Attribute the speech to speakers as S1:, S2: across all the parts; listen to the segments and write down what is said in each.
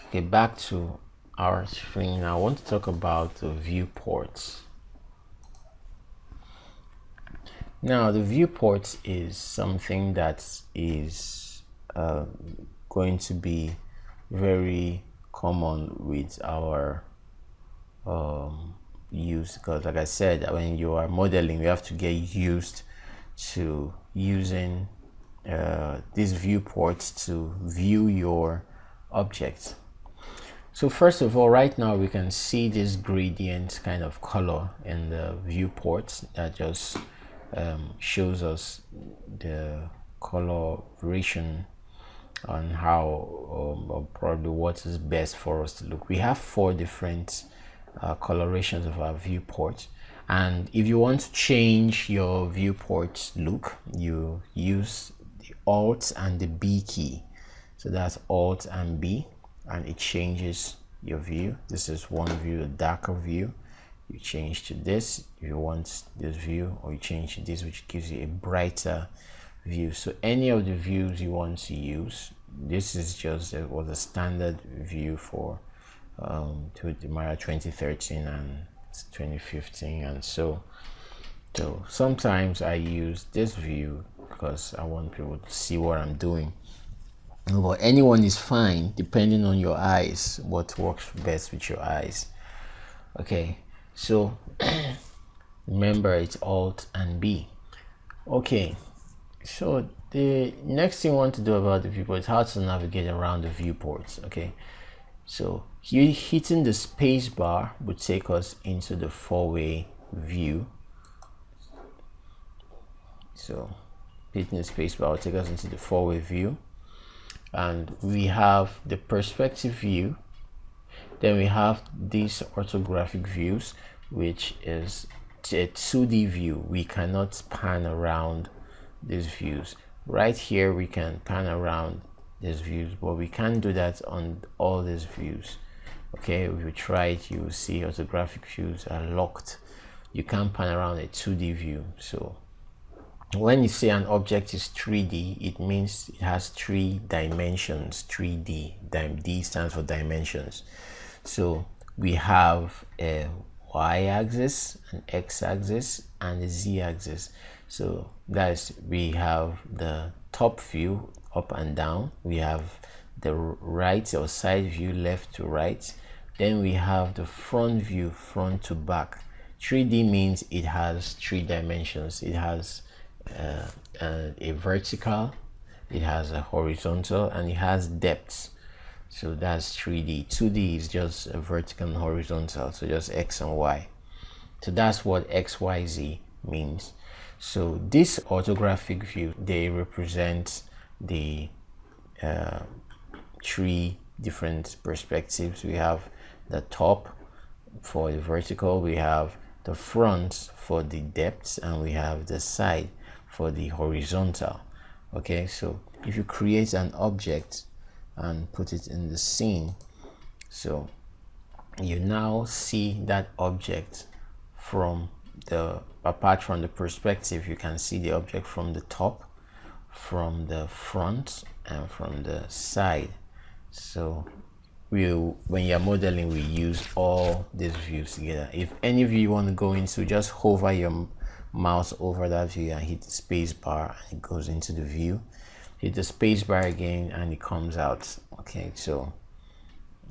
S1: Okay, back to our screen. I want to talk about the viewports. Now, the viewport is something that is going to be very common with our use, because like I said, when you are modeling, you have to get used to using these viewports to view your objects. So first of all, right now we can see this gradient kind of color in the viewport that just shows us the coloration on how or probably what is best for us to look. We have 4 different colorations of our viewport, and if you want to change your viewport look, you use the Alt and the B key. So that's Alt and B, and it changes your view. This is one view, a darker view. You change to this if you want this view, or you change to this, which gives you a brighter view. So any of the views you want to use, this is just was a standard view for to the Mara 2013 and 2015, and so sometimes I use this view because I want people to see what I'm doing. But anyone is fine depending on your eyes, what works best with your eyes. Okay, so remember it's Alt and B. Okay, so the next thing I want to do about the viewport is how to navigate around the viewports. Okay, so you hitting the space bar would take us into the 4-way view. So hitting the space bar will take us into the 4-way view, and we have the perspective view. Then we have these orthographic views, which is a 2D view. We cannot pan around these views. Right here we can pan around these views, but we can't do that on all these views. Okay, if you try it, you will see orthographic views are locked. You can't pan around a 2D view. So when you say an object is 3D, it means it has 3 dimensions. 3D, D stands for dimensions. So we have a y-axis, an x-axis, and a z-axis. So that's, we have the top view up and down, we have the right or side view left to right, then we have the front view front to back. 3D means it has 3 dimensions. It has a vertical, it has a horizontal, and it has depths. So that's 3D. 2D is just a vertical and horizontal, so just X and Y. So that's what XYZ means. So this orthographic view, they represent the 3 different perspectives. We have the top for the vertical, we have the front for the depths, and we have the side for the horizontal. Okay, so if you create an object and put it in the scene, so you now see that object from the, apart from the perspective, you can see the object from the top, from the front, and from the side. So when you're modeling, we use all these views together. If any view you want to go into, just hover your mouse over that view and hit the space bar, and it goes into the view. Hit the space bar again and it comes out. Okay, so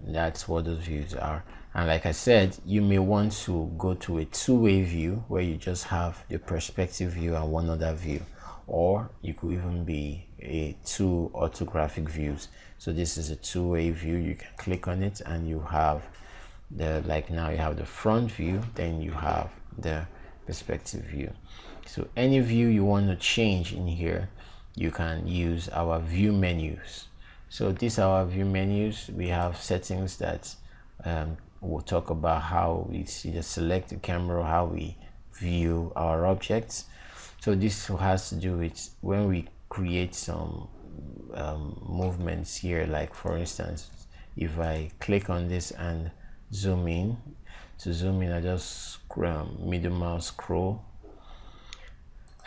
S1: that's what those views are. And like I said, you may want to go to a 2-way view where you just have the perspective view and one other view, or you could even be a 2 orthographic views. So this is a 2-way view. You can click on it and you have the, like now you have the front view, then you have the perspective view. So any view you want to change in here, you can use our view menus. So these are our view menus. We have settings that we'll talk about how we see select the camera, how we view our objects. So this has to do with when we create some movements here, like for instance, if I click on this and zoom in, to zoom in I just middle mouse scroll.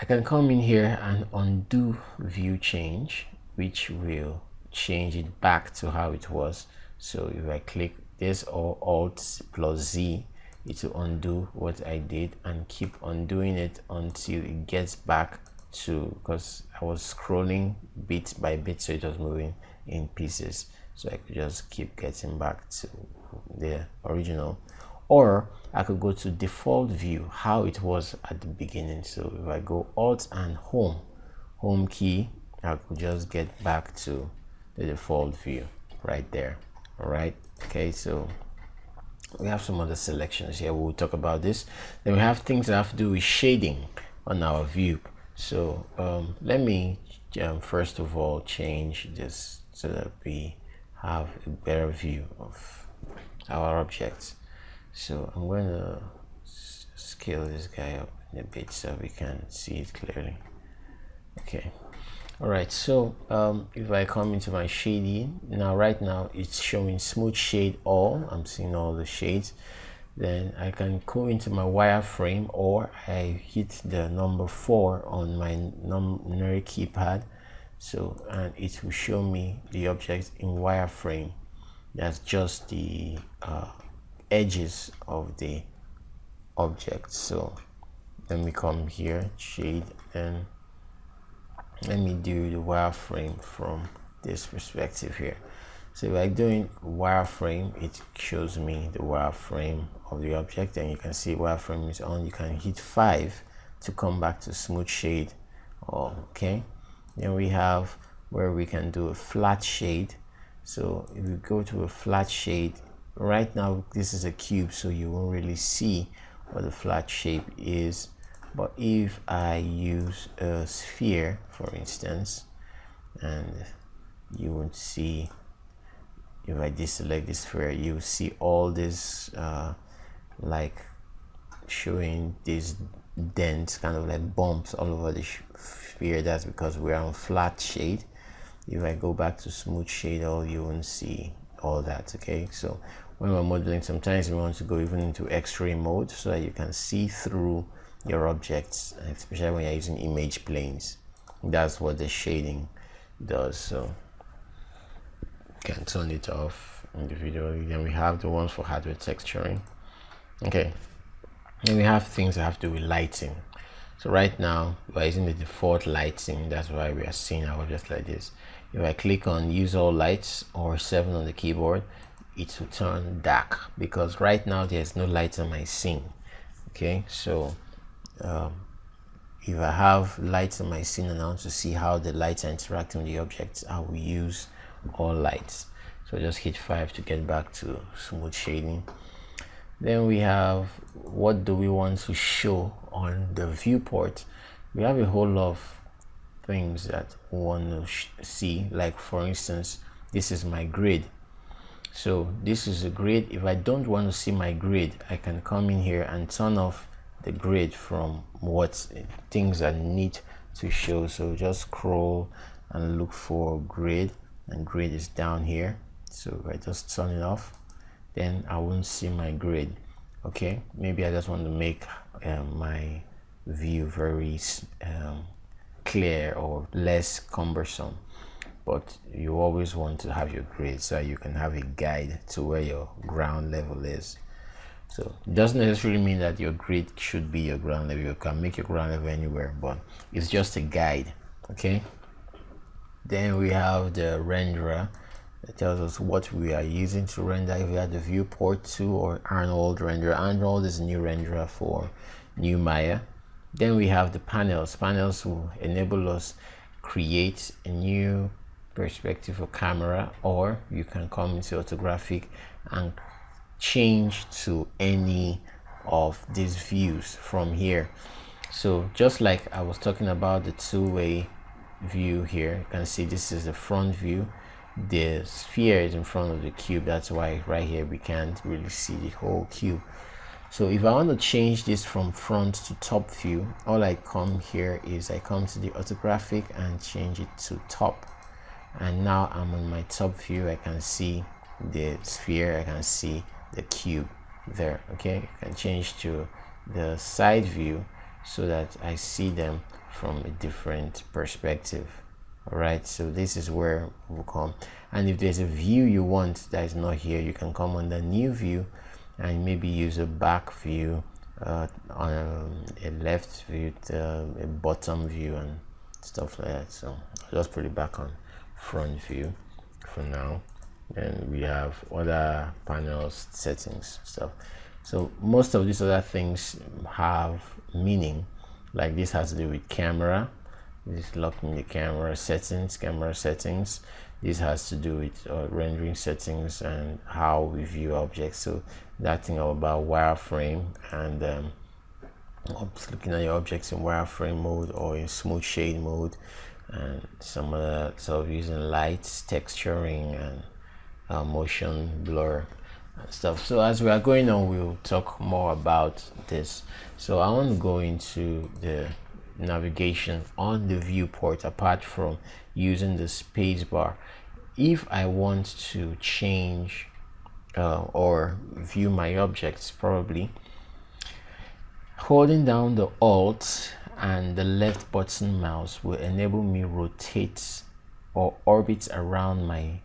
S1: I can come in here and undo view change, which will change it back to how it was. So if I click this or Alt plus Z, it will undo what I did and keep undoing it until it gets back to, because I was scrolling bit by bit, so it was moving in pieces, so I could just keep getting back to the original. Or I could go to default view, how it was at the beginning. So if I go Alt and home key, I could just get back to the default view right there. All right, okay, so we have some other selections here. We'll talk about this. Then we have things that have to do with shading on our view. So let me first of all change this so that we have a better view of our objects. So I'm going to scale this guy up a bit so we can see it clearly. Okay. All right, so if I come into my shading now, right now it's showing smooth shade all. I'm seeing all the shades. Then I can go into my wireframe, or I hit the number 4 on my numeric keypad, so and it will show me the object in wireframe. That's just the edges of the object. So let me come here, shade, and let me do the wireframe from this perspective here. So if I'm doing wireframe, it shows me the wireframe of the object, and you can see wireframe is on. You can hit 5 to come back to smooth shade. Okay, then we have where we can do a flat shade. So if we go to a flat shade, right now this is a cube, so you won't really see what the flat shape is. But if I use a sphere, for instance, and you would see, if I deselect this sphere, you see all this like showing these dents, kind of like bumps all over the sphere. That's because we're on flat shade. If I go back to smooth shade, you won't see all that. Okay, so when we're modeling, sometimes we want to go even into X-ray mode so that you can see through your objects, especially when you're using image planes. That's what the shading does. So you can turn it off individually. Then we have the ones for hardware texturing. Okay, then we have things that have to do with lighting. So right now we're using the default lighting. That's why we are seeing our objects like this. If I click on use all lights or 7 on the keyboard, it will turn dark, because right now there's no light on my scene. Okay, so if I have lights on my scene and I want to see how the lights are interacting with the objects, I will use all lights. So just hit 5 to get back to smooth shading. Then we have, what do we want to show on the viewport? We have a whole lot of things that we want to see. Like for instance, this is my grid. So this is a grid. If I don't want to see my grid, I can come in here and turn off the grid from what things I need to show. So just scroll and look for grid, and grid is down here. So if I just turn it off, then I won't see my grid. Okay, maybe I just want to make my view very clear or less cumbersome, but you always want to have your grid so you can have a guide to where your ground level is. So it doesn't necessarily mean that your grid should be your ground level. You can make your ground level anywhere, but it's just a guide. Okay, then we have the renderer that tells us what we are using to render. If we have the viewport 2 or Arnold renderer. Arnold is a new renderer for new Maya. Then we have the panels. Panels will enable us create a new perspective for camera, or you can come into orthographic and change to any of these views from here. So just like I was talking about the two-way view here, you can see this is the front view. The sphere is in front of the cube. That's why right here we can't really see the whole cube. So if I want to change this from front to top view, all I come here is I come to the orthographic and change it to top, and now I'm on my top view. I can see the sphere, I can see the cube there. Okay, I can change to the side view so that I see them from a different perspective. All right, so this is where we'll come. And if there's a view you want that is not here, you can come on the new view and maybe use a back view, on a left view, a bottom view, and stuff like that. So I'll just put it back on front view for now. Then we have other panels, settings, stuff. So most of these other things have meaning. Like this has to do with camera. This is locking the camera settings, This has to do with rendering settings and how we view objects. So that thing about wireframe and looking at your objects in wireframe mode or in smooth shade mode, and some other sort of using lights, texturing, and motion blur and stuff. So as we are going on, we'll talk more about this. So I want to go into the navigation on the viewport. Apart from using the space bar, if I want to change or view my objects, probably holding down the Alt and the left button mouse will enable me rotate or orbit around my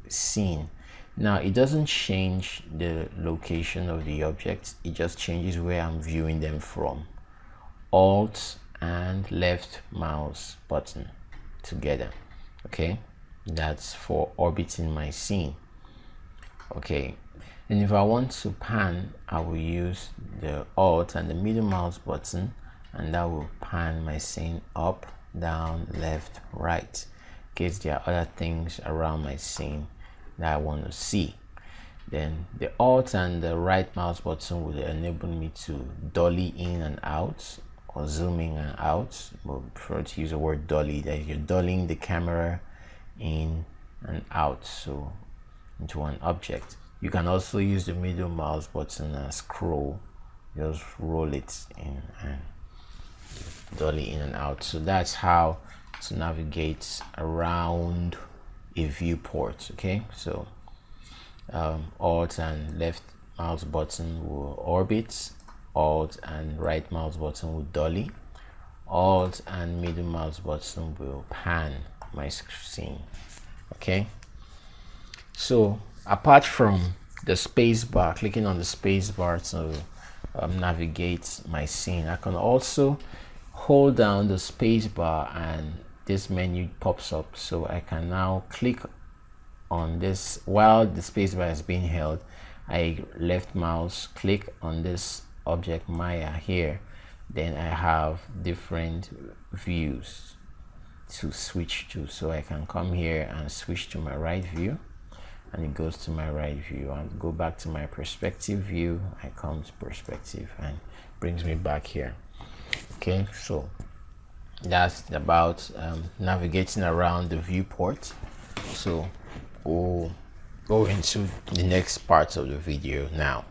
S1: scene. Now it doesn't change the location of the objects, it just changes where I'm viewing them from. Alt and left mouse button together. Okay, that's for orbiting my scene. Okay, and if I want to pan, I will use the Alt and the middle mouse button, and that will pan my scene up, down, left, right, in case there are other things around my scene that I want to see. Then the Alt and the right mouse button will enable me to dolly in and out, or zoom in and out. But I prefer to use the word dolly, that you're dollying the camera in and out, so into one object. You can also use the middle mouse button and scroll, just roll it in and dolly in and out. So that's how to navigate around a viewport. Okay, so Alt and left mouse button will orbit, Alt and right mouse button will dolly, Alt and middle mouse button will pan my scene. Okay, so apart from the space bar, clicking on the space bar to navigate my scene, I can also hold down the space bar and this menu pops up. So I can now click on this while the space bar is being held. I left mouse click on this object Maya here, then I have different views to switch to. So I can come here and switch to my right view, and it goes to my right view, and go back to my perspective view. I come to perspective and brings me back here. Okay, so that's about navigating around the viewport. So we'll go into the next part of the video now.